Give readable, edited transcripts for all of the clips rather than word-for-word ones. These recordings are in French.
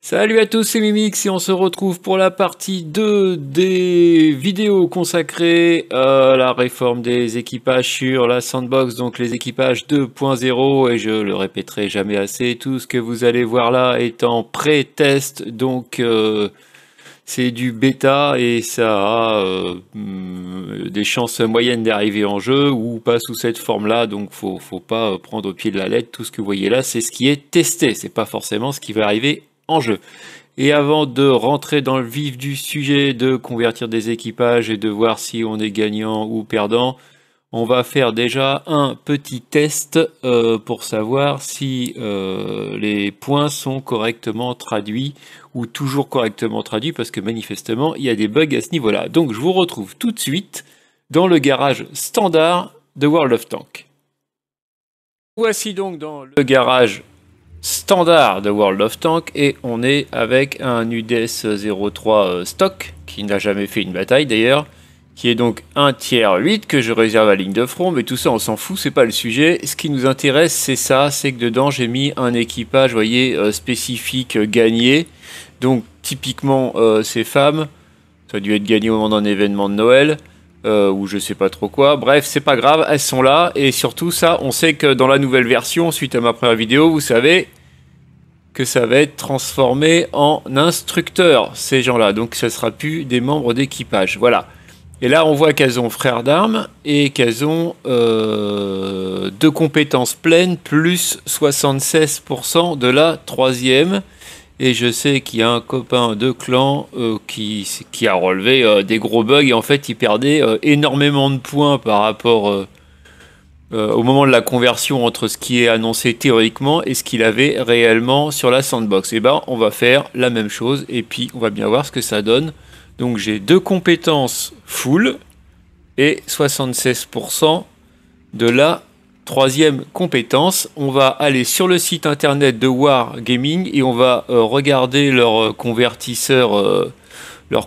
Salut à tous, c'est Mimix et on se retrouve pour la partie 2 des vidéos consacrées à la réforme des équipages sur la sandbox, donc les équipages 2.0, et je le répéterai jamais assez, tout ce que vous allez voir là est en pré-test, donc c'est du bêta et ça a des chances moyennes d'arriver en jeu ou pas sous cette forme-là, donc faut pas prendre au pied de la lettre. Tout ce que vous voyez là, c'est ce qui est testé, c'est pas forcément ce qui va arriver en jeu. Et avant de rentrer dans le vif du sujet, de convertir des équipages et de voir si on est gagnant ou perdant, on va faire déjà un petit test pour savoir si les points sont correctement traduits ou toujours correctement traduits, parce que manifestement il y a des bugs à ce niveau-là. Donc je vous retrouve tout de suite dans le garage standard de World of Tanks. Voici donc dans le garage standard de World of Tanks et on est avec un UDS 03 stock qui n'a jamais fait une bataille d'ailleurs, qui est donc un tiers 8 que je réserve à ligne de front, mais tout ça on s'en fout, c'est pas le sujet. Ce qui nous intéresse c'est ça, c'est que dedans j'ai mis un équipage, vous voyez, spécifique gagné. Donc typiquement ces femmes, ça a dû être gagné au moment d'un événement de Noël. Ou je sais pas trop quoi, bref c'est pas grave, elles sont là, et surtout ça, on sait que dans la nouvelle version, suite à ma première vidéo, vous savez que ça va être transformé en instructeurs, ces gens-là, donc ça sera plus des membres d'équipage, voilà. Et là on voit qu'elles ont frères d'armes, et qu'elles ont 2 compétences pleines, plus 76% de la troisième. Et je sais qu'il y a un copain de clan qui a relevé des gros bugs. Et en fait, il perdait énormément de points par rapport au moment de la conversion entre ce qui est annoncé théoriquement et ce qu'il avait réellement sur la sandbox. Et ben, on va faire la même chose. Et puis, on va bien voir ce que ça donne. Donc, j'ai 2 compétences full et 76% de la troisième compétence. On va aller sur le site internet de Wargaming et on va regarder leur convertisseur. On va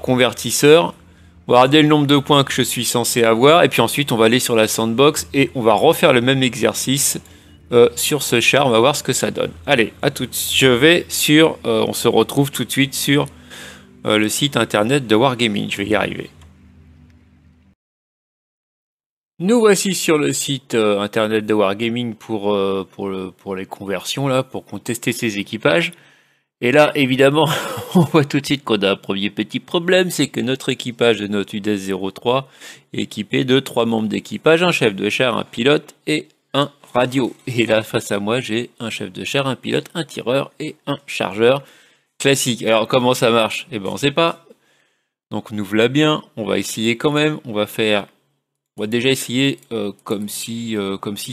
regarder le nombre de points que je suis censé avoir. Et puis ensuite, on va aller sur la sandbox et on va refaire le même exercice sur ce char. On va voir ce que ça donne. Allez, à tout de suite. Je vais sur... on se retrouve tout de suite sur le site internet de Wargaming. Je vais y arriver. Nous voici sur le site internet de Wargaming pour les conversions, là, pour qu'on teste ces équipages. Et là, évidemment, on voit tout de suite qu'on a un premier petit problème, c'est que notre équipage de notre UDS 03 est équipé de 3 membres d'équipage, un chef de char, un pilote et un radio. Et là, face à moi, j'ai un chef de char, un pilote, un tireur et un chargeur classique. Alors, comment ça marche? Eh ben, on sait pas. Donc, nous voilà bien, on va essayer quand même, on va déjà essayer comme si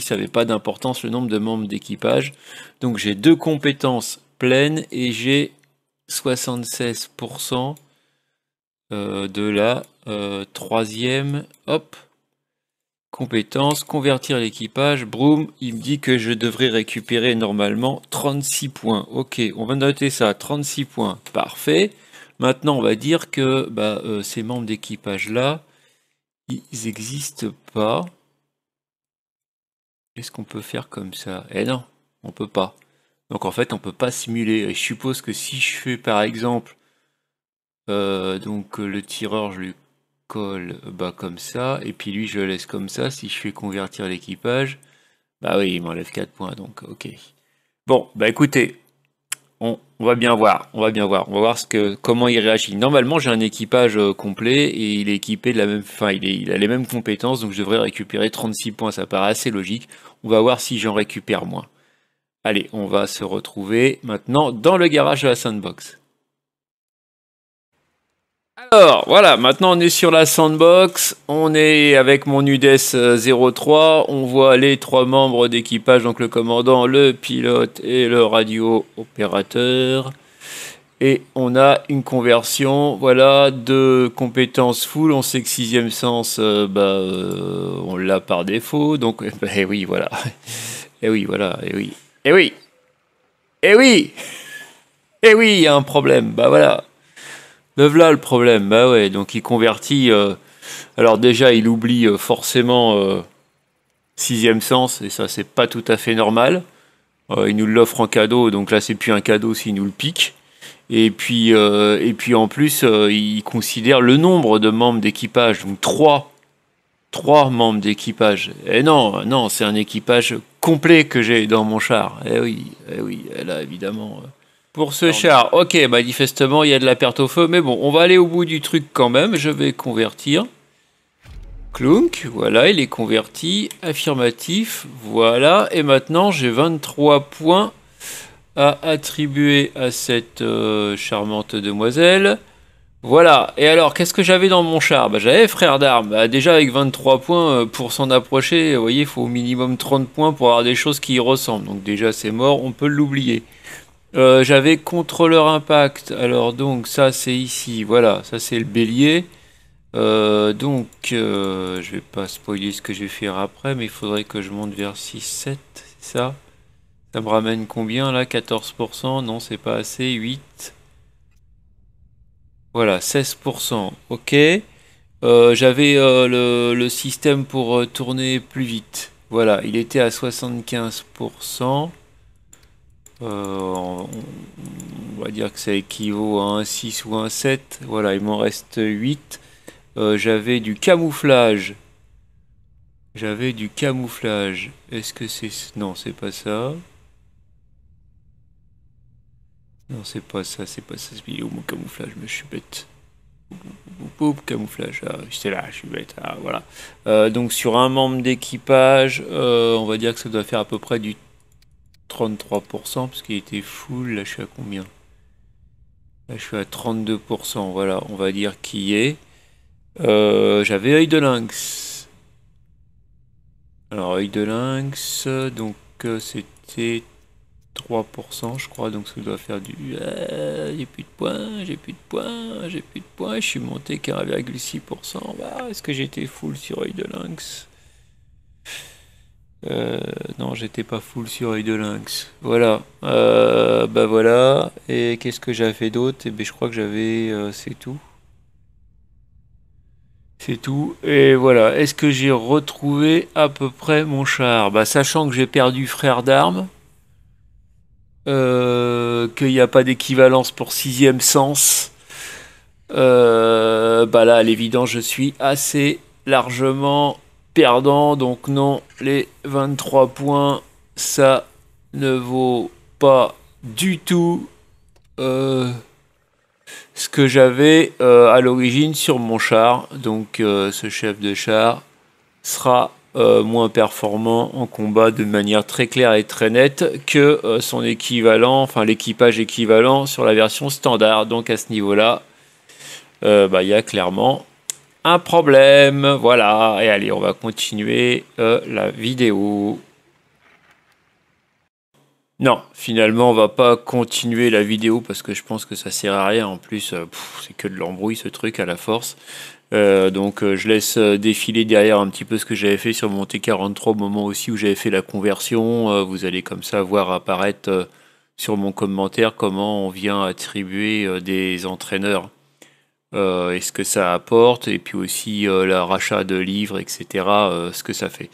ça n'avait pas d'importance le nombre de membres d'équipage. Donc j'ai 2 compétences pleines et j'ai 76% de la troisième compétence. Convertir l'équipage, broum, il me dit que je devrais récupérer normalement 36 points. Ok, on va noter ça, 36 points, parfait. Maintenant on va dire que ces membres d'équipage là, ils n'existent pas. Est-ce qu'on peut faire comme ça? Eh non, on peut pas. Donc en fait, on peut pas simuler. Et je suppose que si je fais par exemple, donc le tireur, je lui colle comme ça, et puis lui, je le laisse comme ça. Si je fais convertir l'équipage, bah oui, il m'enlève 4 points, donc ok. Bon, bah écoutez, on va bien voir, on va voir comment il réagit. Normalement, j'ai un équipage complet et il est équipé de la même, enfin, il a les mêmes compétences, donc je devrais récupérer 36 points. Ça paraît assez logique. On va voir si j'en récupère moins. Allez, on va se retrouver maintenant dans le garage de la sandbox. Alors, voilà, maintenant on est sur la sandbox, on est avec mon UDS 03, on voit les 3 membres d'équipage, donc le commandant, le pilote et le radio opérateur. Et on a une conversion, voilà, de compétences full. On sait que 6e sens, on l'a par défaut, donc, oui, voilà. Et oui, voilà, et oui. Et oui. Et oui. Et oui, il y a un problème, bah voilà. Le voilà le problème, bah ouais, donc il convertit. Alors déjà, il oublie forcément 6e sens, et ça, c'est pas tout à fait normal. Il nous l'offre en cadeau, donc là, c'est plus un cadeau s'il nous le pique. Et puis en plus, il considère le nombre de membres d'équipage, donc trois membres d'équipage. Et non, non, c'est un équipage complet que j'ai dans mon char. Eh oui, là évidemment. Pour ce char, ok, manifestement il y a de la perte au feu, mais bon, on va aller au bout du truc quand même. Je vais convertir. Clunk, voilà, il est converti. Affirmatif, voilà. Et maintenant, j'ai 23 points à attribuer à cette charmante demoiselle. Voilà. Et alors, qu'est-ce que j'avais dans mon char? J'avais frère d'armes. Déjà, avec 23 points, pour s'en approcher, vous voyez, il faut au minimum 30 points pour avoir des choses qui y ressemblent. Donc déjà, c'est mort, on peut l'oublier. J'avais contrôleur impact. Alors, donc, ça, c'est ici. Voilà, ça, c'est le bélier. Je vais pas spoiler ce que je vais faire après, mais il faudrait que je monte vers 6-7, c'est ça? Ça me ramène combien là? 14%? Non, c'est pas assez. 8. Voilà, 16%. Ok. J'avais le système pour tourner plus vite. Voilà, il était à 75%. On va dire que ça équivaut à un 6 ou un 7. Voilà, il m'en reste 8. J'avais du camouflage. Est-ce que c'est... Non, c'est pas ça. Non, c'est pas ça. Il est où mon camouflage? Mais je suis bête. Camouflage. Ah, j'étais là, je suis bête. Ah, voilà. Donc sur un membre d'équipage, on va dire que ça doit faire à peu près du 33%, parce qu'il était full. Là, je suis à combien? Là, je suis à 32%. Voilà, on va dire qui est. J'avais œil de lynx. Alors, œil de lynx, donc c'était 3%, je crois, donc ça doit faire du... j'ai plus de points, je suis monté qu'à 1,6%. Est-ce que j'étais full sur œil de lynx? Non, j'étais pas full sur œil de lynx. Voilà. Voilà. Et qu'est-ce que j'avais d'autre? Je crois que j'avais... c'est tout. C'est tout. Et voilà. Est-ce que j'ai retrouvé à peu près mon char? Sachant que j'ai perdu frère d'armes, qu'il n'y a pas d'équivalence pour sixième sens, là, à l'évidence, je suis assez largement perdant. Donc non, les 23 points, ça ne vaut pas du tout ce que j'avais à l'origine sur mon char. Donc ce chef de char sera moins performant en combat de manière très claire et très nette que son équivalent, enfin l'équipage équivalent sur la version standard. Donc à ce niveau-là, il y a clairement un problème. Voilà, et allez, on va continuer la vidéo. Non, finalement, on va pas continuer la vidéo parce que je pense que ça sert à rien. En plus, c'est que de l'embrouille ce truc à la force. Je laisse défiler derrière un petit peu ce que j'avais fait sur mon T43 au moment aussi où j'avais fait la conversion. Vous allez comme ça voir apparaître sur mon commentaire comment on vient attribuer des entraîneurs et ce que ça apporte, et puis aussi le rachat de livres, etc., ce que ça fait.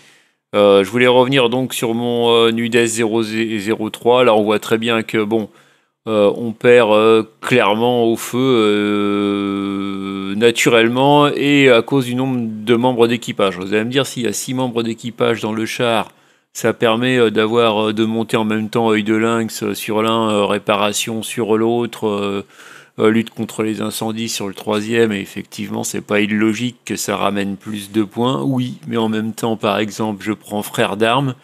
Je voulais revenir donc sur mon NUDES 003. Là, on voit très bien que bon, on perd clairement au feu naturellement et à cause du nombre de membres d'équipage. Vous allez me dire, s'il y a 6 membres d'équipage dans le char, ça permet d'avoir de monter en même temps œil de lynx sur l'un, réparation sur l'autre, lutte contre les incendies sur le troisième, et effectivement c'est pas illogique que ça ramène plus de points, oui, mais en même temps, par exemple, je prends frère d'armes,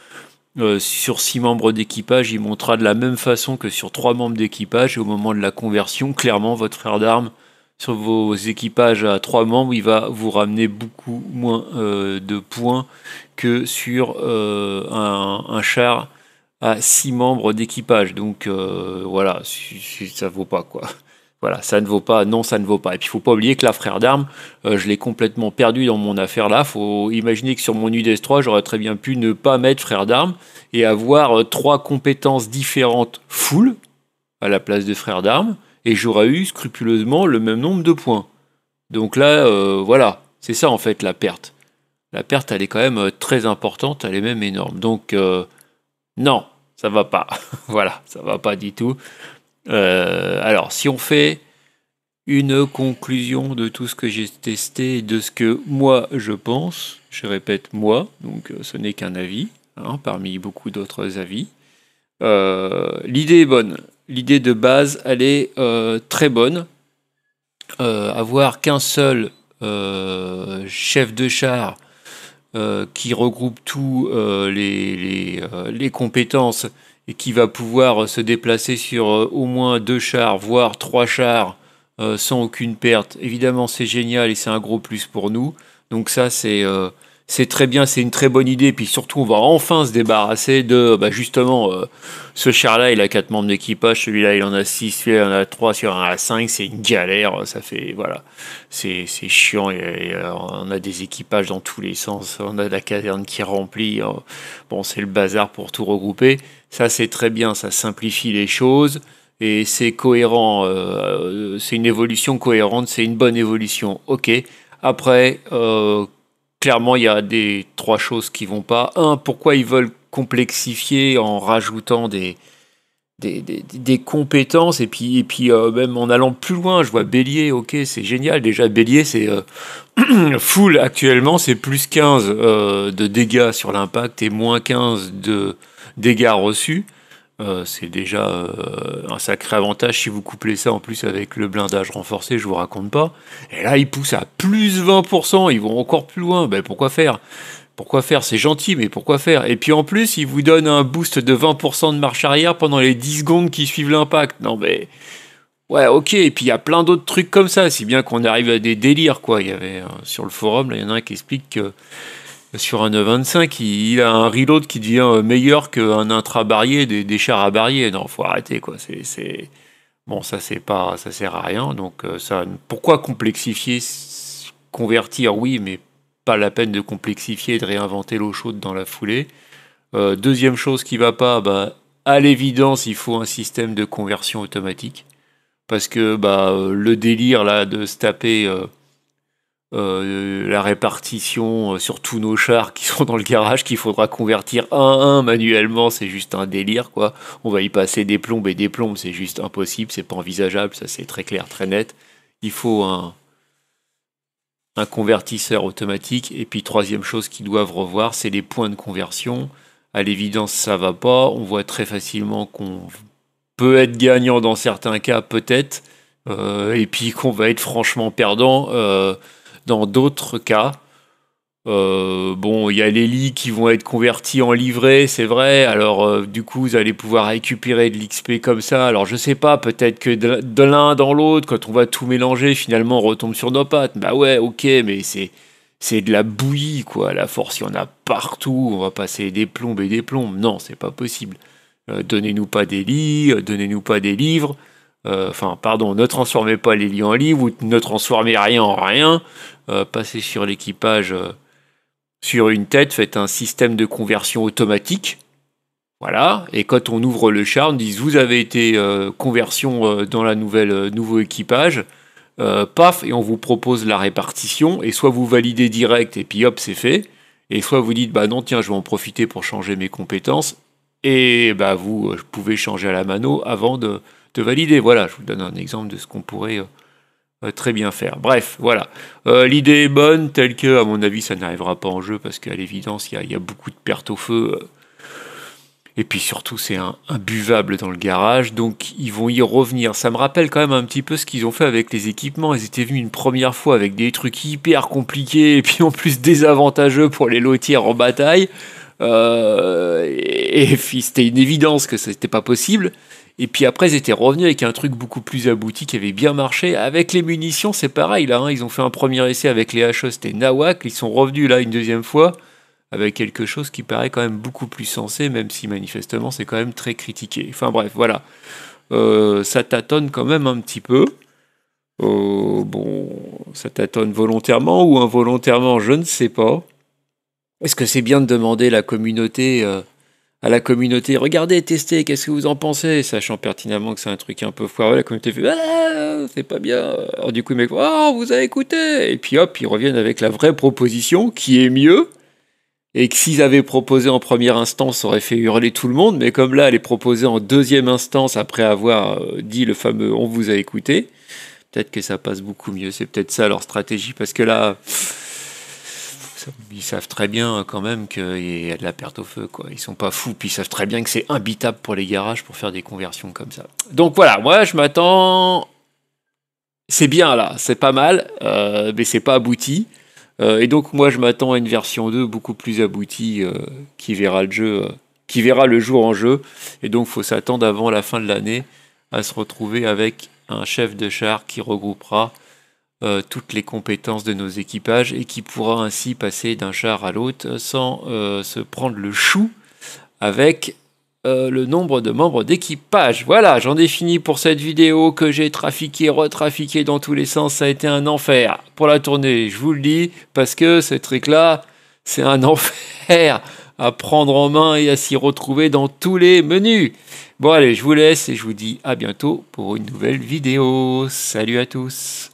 sur 6 membres d'équipage, il montera de la même façon que sur 3 membres d'équipage, et au moment de la conversion, clairement, votre frère d'armes, sur vos équipages à 3 membres, il va vous ramener beaucoup moins de points que sur un char à 6 membres d'équipage. Donc voilà, ça vaut pas, quoi. Voilà, ça ne vaut pas, non, ça ne vaut pas. Et puis il faut pas oublier que là, frère d'armes, je l'ai complètement perdu dans mon affaire là. Faut imaginer que sur mon UDS 3, j'aurais très bien pu ne pas mettre frère d'armes et avoir 3 compétences différentes full à la place de frère d'armes, et j'aurais eu scrupuleusement le même nombre de points. Donc là, voilà, c'est ça en fait la perte. La perte, elle est quand même très importante, elle est même énorme. Donc non, ça va pas. Voilà, ça va pas du tout. Alors, si si on fait une conclusion de tout ce que j'ai testé et de ce que moi je pense, je répète moi, donc ce n'est qu'un avis, hein, parmi beaucoup d'autres avis. L'idée est bonne, l'idée de base elle est très bonne. Avoir qu'un seul chef de char qui regroupe tous les compétences et qui va pouvoir se déplacer sur au moins 2 chars, voire 3 chars sans aucune perte. Évidemment, c'est génial et c'est un gros plus pour nous. Donc ça, c'est très bien, c'est une très bonne idée. Puis surtout, on va enfin se débarrasser de, justement, ce char-là, il a 4 membres d'équipage, celui-là, il en a 6, celui-là, il en a 3, celui-là, il en a 5, c'est une galère, ça fait, voilà, c'est chiant, on a des équipages dans tous les sens, on a la caserne qui est remplie, bon, c'est le bazar pour tout regrouper. Ça, c'est très bien, ça simplifie les choses. Et c'est cohérent, c'est une évolution cohérente, c'est une bonne évolution, ok. Après, clairement, il y a des 3 choses qui vont pas. Un, pourquoi ils veulent complexifier en rajoutant des compétences et puis même en allant plus loin, je vois Bélier, ok, c'est génial. Déjà, Bélier, c'est full actuellement, c'est plus 15 de dégâts sur l'impact et moins 15 de dégâts reçus. C'est déjà un sacré avantage si vous couplez ça en plus avec le blindage renforcé, je vous raconte pas. Et là, ils poussent à plus 20%, ils vont encore plus loin. Ben, pourquoi faire? Pourquoi faire? C'est gentil, mais pourquoi faire? Et puis en plus, ils vous donnent un boost de 20% de marche arrière pendant les 10 secondes qui suivent l'impact. Non, mais ouais, ok. Et puis il y a plein d'autres trucs comme ça, si bien qu'on arrive à des délires, quoi. Il y avait sur le forum, là, il y en a un qui explique que sur un E25, il a un reload qui devient meilleur qu'un intra-barrier des chars à barrier. Non, faut arrêter, quoi. Bon, ça, c'est pas, ça sert à rien. Donc, ça, pourquoi complexifier, convertir, oui, mais pas la peine de complexifier et de réinventer l'eau chaude dans la foulée. Deuxième chose qui va pas, à l'évidence, il faut un système de conversion automatique. Parce que le délire là de se taper la répartition sur tous nos chars qui sont dans le garage qu'il faudra convertir un à un manuellement, c'est juste un délire, quoi. On va y passer des plombes et des plombes, c'est juste impossible, c'est pas envisageable, ça c'est très clair, très net. Il faut un convertisseur automatique. Et puis troisième chose qu'ils doivent revoir, c'est les points de conversion. À l'évidence, ça va pas. On voit très facilement qu'on peut être gagnant dans certains cas, peut-être, et puis qu'on va être franchement perdant dans d'autres cas. Bon, il y a les lits qui vont être convertis en livrets, c'est vrai. Alors, du coup, vous allez pouvoir récupérer de l'XP comme ça. Alors, je sais pas, peut-être que de l'un dans l'autre, quand on va tout mélanger, finalement, on retombe sur nos pattes. Bah ouais, ok, mais c'est de la bouillie, quoi. La force, il y en a partout. On va passer des plombes et des plombes. Non, c'est pas possible. Donnez-nous pas des lits, donnez-nous pas des livres. Enfin, pardon, ne transformez pas les lits en livres ou ne transformez rien en rien. Passez sur l'équipage sur une tête, faites un système de conversion automatique. Voilà. Et quand on ouvre le char, on dit vous avez été conversion dans la nouveau équipage. Paf, et on vous propose la répartition. Et soit vous validez direct et puis hop, c'est fait. Et soit vous dites bah non, tiens, je vais en profiter pour changer mes compétences. Et vous pouvez changer à la mano avant de valider. Voilà, je vous donne un exemple de ce qu'on pourrait très bien faire. Bref, voilà. L'idée est bonne, telle que, à mon avis, ça n'arrivera pas en jeu, parce qu'à l'évidence, il y a beaucoup de pertes au feu. Et puis surtout, c'est imbuvable dans le garage, donc ils vont y revenir. Ça me rappelle quand même un petit peu ce qu'ils ont fait avec les équipements. Ils étaient venus une première fois avec des trucs hyper compliqués, et puis en plus désavantageux pour les lotières en bataille. Et puis c'était une évidence que c'était pas possible. Et puis après, ils étaient revenus avec un truc beaucoup plus abouti qui avait bien marché. Avec les munitions, c'est pareil là. Ils ont fait un premier essai avec les HE, c'était Nawak. Ils sont revenus là une deuxième fois avec quelque chose qui paraît quand même beaucoup plus sensé, même si manifestement c'est quand même très critiqué. Enfin bref, voilà. Ça tâtonne quand même un petit peu. Bon, ça tâtonne volontairement ou involontairement, je ne sais pas. Est-ce que c'est bien de demander à la communauté, regardez, testez, qu'est-ce que vous en pensez, sachant pertinemment que c'est un truc un peu foireux, la communauté fait ah, c'est pas bien. Alors du coup, les mecs, oh, vous avez écouté, et puis hop, ils reviennent avec la vraie proposition qui est mieux. et que s'ils avaient proposé en première instance, ça aurait fait hurler tout le monde, mais comme là, elle est proposée en deuxième instance après avoir dit le fameux "on vous a écouté", peut-être que ça passe beaucoup mieux. C'est peut-être ça leur stratégie, parce que là, ils savent très bien quand même qu'il y a de la perte au feu, quoi. Ils sont pas fous, puis ils savent très bien que c'est imbitable pour les garages pour faire des conversions comme ça. Donc voilà, moi je m'attends. C'est bien là, c'est pas mal, mais c'est pas abouti. Et donc moi je m'attends à une version 2 beaucoup plus aboutie qui verra le jeu, qui verra le jour en jeu. Et donc faut s'attendre avant la fin de l'année à se retrouver avec un chef de char qui regroupera toutes les compétences de nos équipages et qui pourra ainsi passer d'un char à l'autre sans se prendre le chou avec le nombre de membres d'équipage. Voilà, j'en ai fini pour cette vidéo que j'ai trafiqué, retrafiqué dans tous les sens. Ça a été un enfer pour la tournée, je vous le dis, parce que ce truc-là, c'est un enfer à prendre en main et à s'y retrouver dans tous les menus. Bon allez, je vous laisse et je vous dis à bientôt pour une nouvelle vidéo. Salut à tous.